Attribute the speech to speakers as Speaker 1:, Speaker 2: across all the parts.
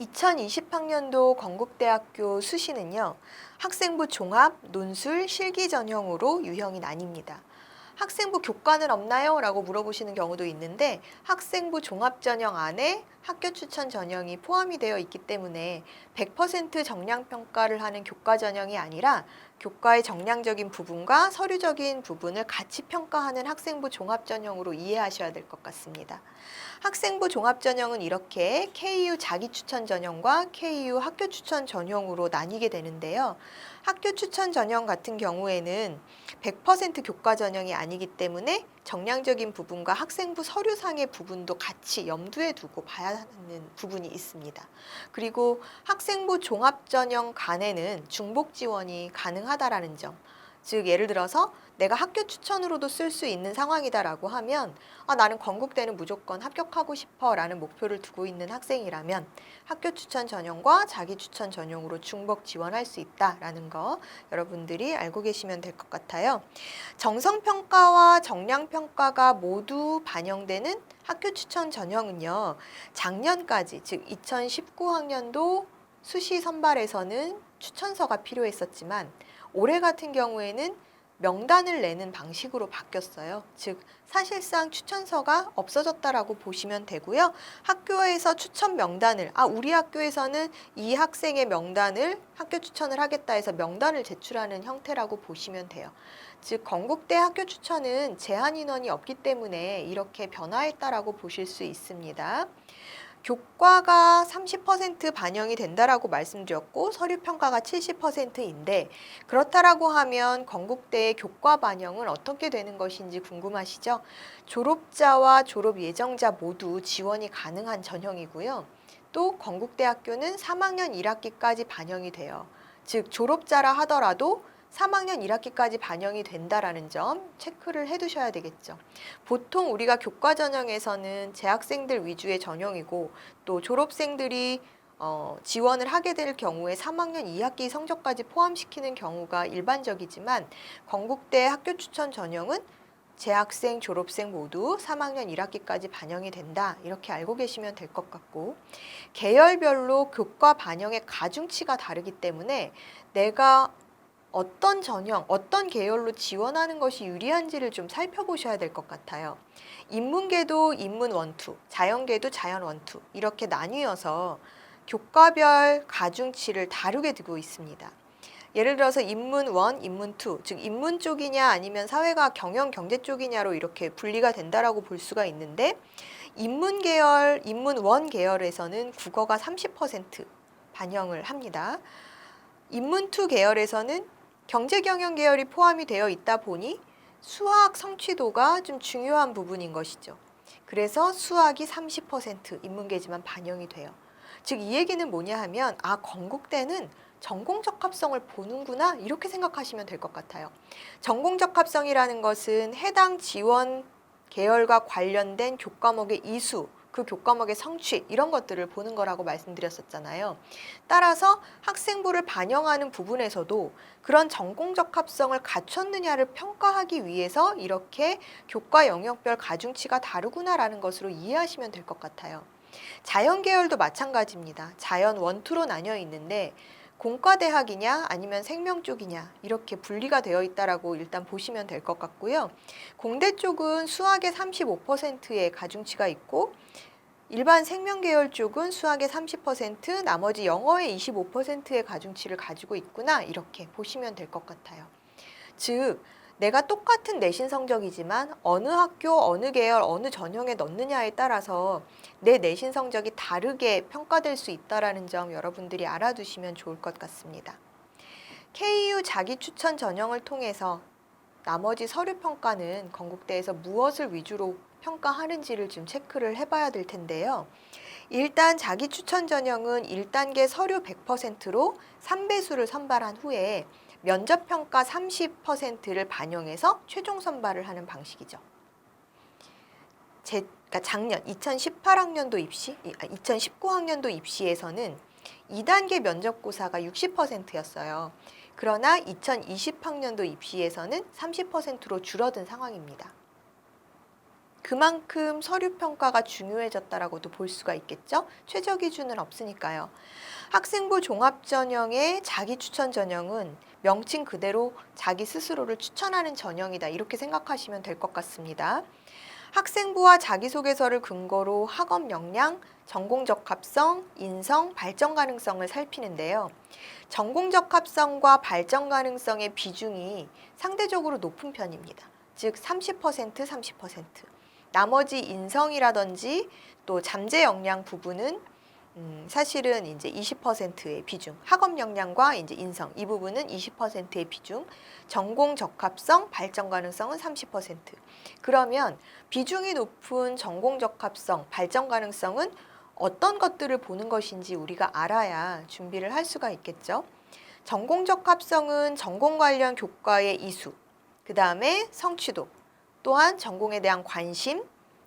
Speaker 1: 2020학년도 건국대학교 수시는요, 학생부 종합, 논술, 실기 전형으로 유형이 나뉩니다. 학생부 교과는 없나요? 라고 물어보시는 경우도 있는데 학생부 종합 전형 안에 학교 추천 전형이 포함이 되어 있기 때문에 100% 정량 평가를 하는 교과 전형이 아니라 교과의 정량적인 부분과 서류적인 부분을 같이 평가하는 학생부 종합 전형으로 이해하셔야 될 것 같습니다. 학생부 종합 전형은 이렇게 KU 자기 추천 전형과 KU 학교 추천 전형으로 나뉘게 되는데요. 학교 추천 전형 같은 경우에는 100% 교과 전형이 아니기 때문에 정량적인 부분과 학생부 서류상의 부분도 같이 염두에 두고 봐야 하는 부분이 있습니다. 그리고 학생부 종합 전형 간에는 중복 지원이 가능하다라는 점. 즉 예를 들어서 내가 학교 추천으로도 쓸 수 있는 상황이다라고 하면 나는 건국대는 무조건 합격하고 싶어라는 목표를 두고 있는 학생이라면 학교 추천 전형과 자기 추천 전형으로 중복 지원할 수 있다라는 거 여러분들이 알고 계시면 될 것 같아요. 정성평가와 정량평가가 모두 반영되는 학교 추천 전형은요. 작년까지 즉 2019학년도 수시 선발에서는 추천서가 필요했었지만 올해 같은 경우에는 명단을 내는 방식으로 바뀌었어요. 즉 사실상 추천서가 없어졌다라고 보시면 되고요. 학교에서 추천 명단을 우리 학교에서는 이 학생의 명단을 학교 추천을 하겠다 해서 명단을 제출하는 형태라고 보시면 돼요. 즉 건국대 학교 추천은 제한 인원이 없기 때문에 이렇게 변화했다라고 보실 수 있습니다. 교과가 30% 반영이 된다라고 말씀드렸고 서류평가가 70%인데 그렇다라고 하면 건국대의 교과 반영은 어떻게 되는 것인지 궁금하시죠? 졸업자와 졸업 예정자 모두 지원이 가능한 전형이고요. 또 건국대학교는 3학년 1학기까지 반영이 돼요. 즉 졸업자라 하더라도 3학년 1학기까지 반영이 된다라는 점 체크를 해두셔야 되겠죠. 보통 우리가 교과 전형에서는 재학생들 위주의 전형이고 또 졸업생들이 지원을 하게 될 경우에 3학년 2학기 성적까지 포함시키는 경우가 일반적이지만 건국대 학교 추천 전형은 재학생, 졸업생 모두 3학년 1학기까지 반영이 된다. 이렇게 알고 계시면 될 것 같고 계열별로 교과 반영의 가중치가 다르기 때문에 내가 어떤 전형, 어떤 계열로 지원하는 것이 유리한지를 좀 살펴보셔야 될 것 같아요. 인문계도 인문 1, 2, 자연계도 자연 1, 2 이렇게 나뉘어서 교과별 가중치를 다르게 두고 있습니다. 예를 들어서 인문 1, 인문 2, 즉 인문 쪽이냐 아니면 사회가 경영, 경제 쪽이냐로 이렇게 분리가 된다라고 볼 수가 있는데 인문 계열, 인문 1 계열에서는 국어가 30% 반영을 합니다. 인문 2 계열에서는 경제경영 계열이 포함이 되어 있다 보니 수학 성취도가 좀 중요한 부분인 것이죠. 그래서 수학이 30% 인문계지만 반영이 돼요. 즉 이 얘기는 뭐냐 하면 건국대는 전공적합성을 보는구나 이렇게 생각하시면 될 것 같아요. 전공적합성이라는 것은 해당 지원 계열과 관련된 교과목의 이수, 그 교과목의 성취 이런 것들을 보는 거라고 말씀드렸었잖아요. 따라서 학생부를 반영하는 부분에서도 그런 전공적 합성을 갖췄느냐를 평가하기 위해서 이렇게 교과 영역별 가중치가 다르구나라는 것으로 이해하시면 될 것 같아요. 자연 계열도 마찬가지입니다. 자연 1, 2로 나뉘어 있는데 공과대학이냐 아니면 생명 쪽이냐 이렇게 분리가 되어 있다라고 일단 보시면 될 것 같고요. 공대 쪽은 수학의 35%의 가중치가 있고 일반 생명 계열 쪽은 수학의 30%, 나머지 영어의 25%의 가중치를 가지고 있구나 이렇게 보시면 될 것 같아요. 즉 내가 똑같은 내신 성적이지만 어느 학교, 어느 계열, 어느 전형에 넣느냐에 따라서 내 내신 성적이 다르게 평가될 수 있다는 점 여러분들이 알아두시면 좋을 것 같습니다. KU 자기 추천 전형을 통해서 나머지 서류 평가는 건국대에서 무엇을 위주로 평가하는지를 좀 체크를 해봐야 될 텐데요. 일단 자기 추천 전형은 1단계 서류 100%로 3배수를 선발한 후에 면접평가 30%를 반영해서 최종 선발을 하는 방식이죠. 그러니까 작년 2018학년도 입시, 2019학년도 입시에서는 2단계 면접고사가 60%였어요. 그러나 2020학년도 입시에서는 30%로 줄어든 상황입니다. 그만큼 서류 평가가 중요해졌다라고도 볼 수가 있겠죠. 최저 기준은 없으니까요. 학생부 종합 전형의 자기 추천 전형은 명칭 그대로 자기 스스로를 추천하는 전형이다. 이렇게 생각하시면 될 것 같습니다. 학생부와 자기소개서를 근거로 학업 역량, 전공 적합성, 인성, 발전 가능성을 살피는데요. 전공 적합성과 발전 가능성의 비중이 상대적으로 높은 편입니다. 즉 30%, 30%. 나머지 인성이라든지 또 잠재 역량 부분은 사실은 이제 20%의 비중, 학업 역량과 이제 인성 이 부분은 20%의 비중, 전공 적합성, 발전 가능성은 30%. 그러면 비중이 높은 전공 적합성, 발전 가능성은 어떤 것들을 보는 것인지 우리가 알아야 준비를 할 수가 있겠죠. 전공 적합성은 전공 관련 교과의 이수, 그 다음에 성취도, 또한 전공에 대한 관심,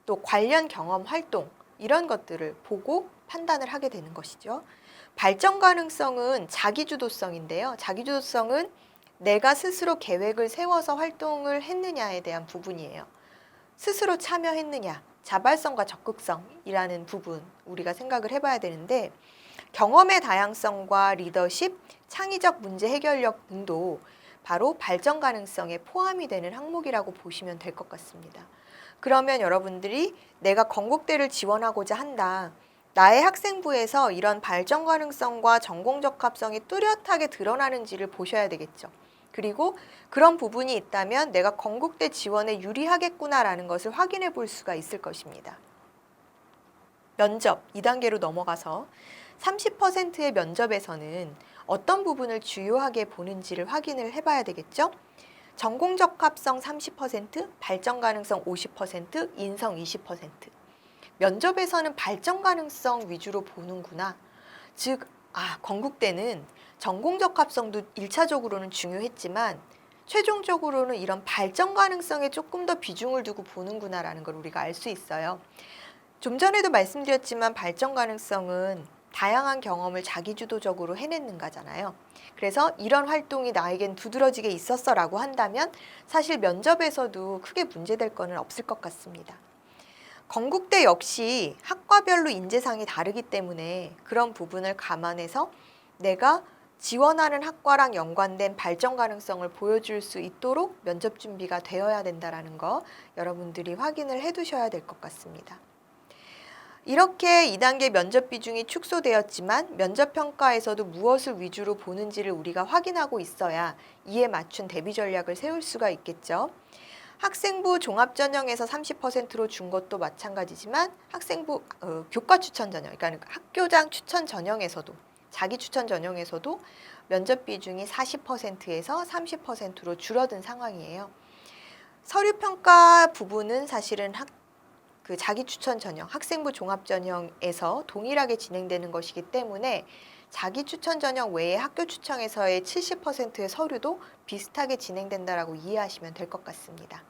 Speaker 1: 또 관련 경험 활동 이런 것들을 보고 판단을 하게 되는 것이죠. 발전 가능성은 자기주도성인데요. 자기주도성은 내가 스스로 계획을 세워서 활동을 했느냐에 대한 부분이에요. 스스로 참여했느냐, 자발성과 적극성이라는 부분 우리가 생각을 해봐야 되는데 경험의 다양성과 리더십, 창의적 문제 해결력 등도 바로 발전 가능성에 포함이 되는 항목이라고 보시면 될 것 같습니다. 그러면 여러분들이 내가 건국대를 지원하고자 한다. 나의 학생부에서 이런 발전 가능성과 전공 적합성이 뚜렷하게 드러나는지를 보셔야 되겠죠. 그리고 그런 부분이 있다면 내가 건국대 지원에 유리하겠구나라는 것을 확인해 볼 수가 있을 것입니다. 면접 2단계로 넘어가서 30%의 면접에서는 어떤 부분을 주요하게 보는지를 확인을 해봐야 되겠죠. 전공 적합성 30%, 발전 가능성 50%, 인성 20%. 면접에서는 발전 가능성 위주로 보는구나. 즉, 건국대는 전공 적합성도 1차적으로는 중요했지만 최종적으로는 이런 발전 가능성에 조금 더 비중을 두고 보는구나라는 걸 우리가 알 수 있어요. 좀 전에도 말씀드렸지만 발전 가능성은 다양한 경험을 자기주도적으로 해냈는가잖아요. 그래서 이런 활동이 나에겐 두드러지게 있었어라고 한다면 사실 면접에서도 크게 문제될 거는 없을 것 같습니다. 건국대 역시 학과별로 인재상이 다르기 때문에 그런 부분을 감안해서 내가 지원하는 학과랑 연관된 발전 가능성을 보여줄 수 있도록 면접 준비가 되어야 된다는 거 여러분들이 확인을 해두셔야 될 것 같습니다. 이렇게 2단계 면접 비중이 축소되었지만 면접 평가에서도 무엇을 위주로 보는지를 우리가 확인하고 있어야 이에 맞춘 대비 전략을 세울 수가 있겠죠. 학생부 종합전형에서 30%로 준 것도 마찬가지지만 학생부 교과 추천 전형, 그러니까 학교장 추천 전형에서도 자기 추천 전형에서도 면접 비중이 40%에서 30%로 줄어든 상황이에요. 서류 평가 부분은 사실은 자기 추천 전형, 학생부 종합 전형에서 동일하게 진행되는 것이기 때문에 자기 추천 전형 외에 학교 추천에서의 70%의 서류도 비슷하게 진행된다라고 이해하시면 될 것 같습니다.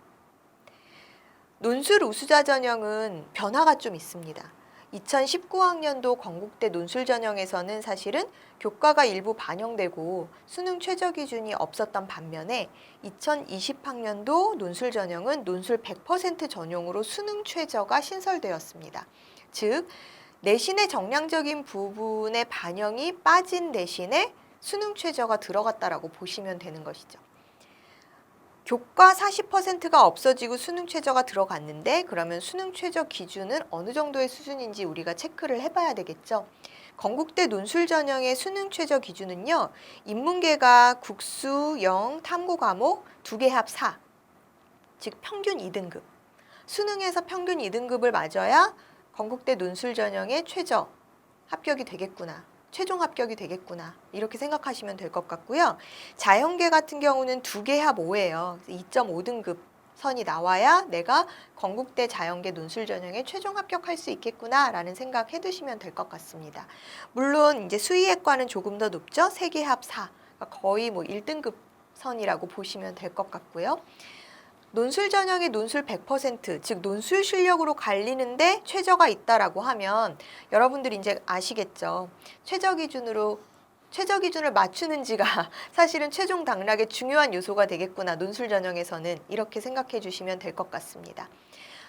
Speaker 1: 논술 우수자 전형은 변화가 좀 있습니다. 2019학년도 건국대 논술 전형에서는 사실은 교과가 일부 반영되고 수능 최저 기준이 없었던 반면에 2020학년도 논술 전형은 논술 100% 전용으로 수능 최저가 신설되었습니다. 즉, 내신의 정량적인 부분의 반영이 빠진 대신에 수능 최저가 들어갔다라고 보시면 되는 것이죠. 교과 40%가 없어지고 수능 최저가 들어갔는데 그러면 수능 최저 기준은 어느 정도의 수준인지 우리가 체크를 해봐야 되겠죠. 건국대 논술 전형의 수능 최저 기준은요. 인문계가 국수 0, 탐구 과목 2개 합 4, 즉 평균 2등급. 수능에서 평균 2등급을 맞아야 건국대 논술 전형의 최저 합격이 되겠구나. 최종 합격이 되겠구나 이렇게 생각하시면 될 것 같고요. 자연계 같은 경우는 2개 합 5예요. 2.5등급 선이 나와야 내가 건국대 자연계 논술 전형에 최종 합격할 수 있겠구나라는 생각 해두시면 될 것 같습니다. 물론 이제 수의학과는 조금 더 높죠. 3개 합 4, 거의 1등급 선이라고 보시면 될 것 같고요. 논술 전형의 논술 100%, 즉 논술 실력으로 갈리는데 최저가 있다라고 하면 여러분들이 이제 아시겠죠. 최저 기준을 맞추는지가 사실은 최종 당락의 중요한 요소가 되겠구나. 논술 전형에서는 이렇게 생각해 주시면 될 것 같습니다.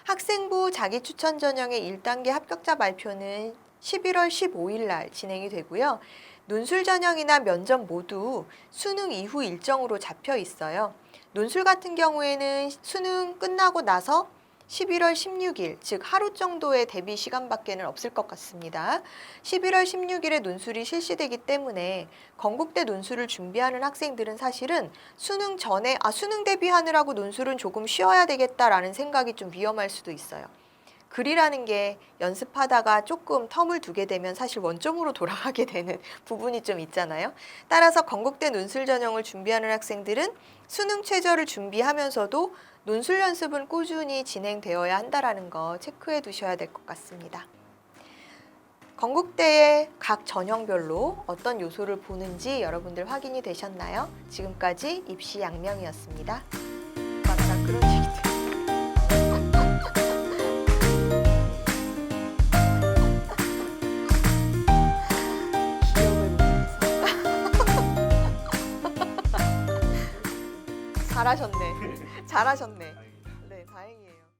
Speaker 1: 학생부 자기추천 전형의 1단계 합격자 발표는 11월 15일 날 진행이 되고요. 논술 전형이나 면접 모두 수능 이후 일정으로 잡혀 있어요. 논술 같은 경우에는 수능 끝나고 나서 11월 16일, 즉 하루 정도의 대비 시간밖에는 없을 것 같습니다. 11월 16일에 논술이 실시되기 때문에 건국대 논술을 준비하는 학생들은 사실은 수능 전에 수능 대비하느라고 논술은 조금 쉬어야 되겠다라는 생각이 좀 위험할 수도 있어요. 글이라는 게 연습하다가 조금 텀을 두게 되면 사실 원점으로 돌아가게 되는 부분이 좀 있잖아요. 따라서 건국대 논술 전형을 준비하는 학생들은 수능 최저를 준비하면서도 논술 연습은 꾸준히 진행되어야 한다는 거 체크해 두셔야 될 것 같습니다. 건국대의 각 전형별로 어떤 요소를 보는지 여러분들 확인이 되셨나요? 지금까지 입시 양명이었습니다. 맞다, 그런 얘기들. 잘하셨네. 잘하셨네.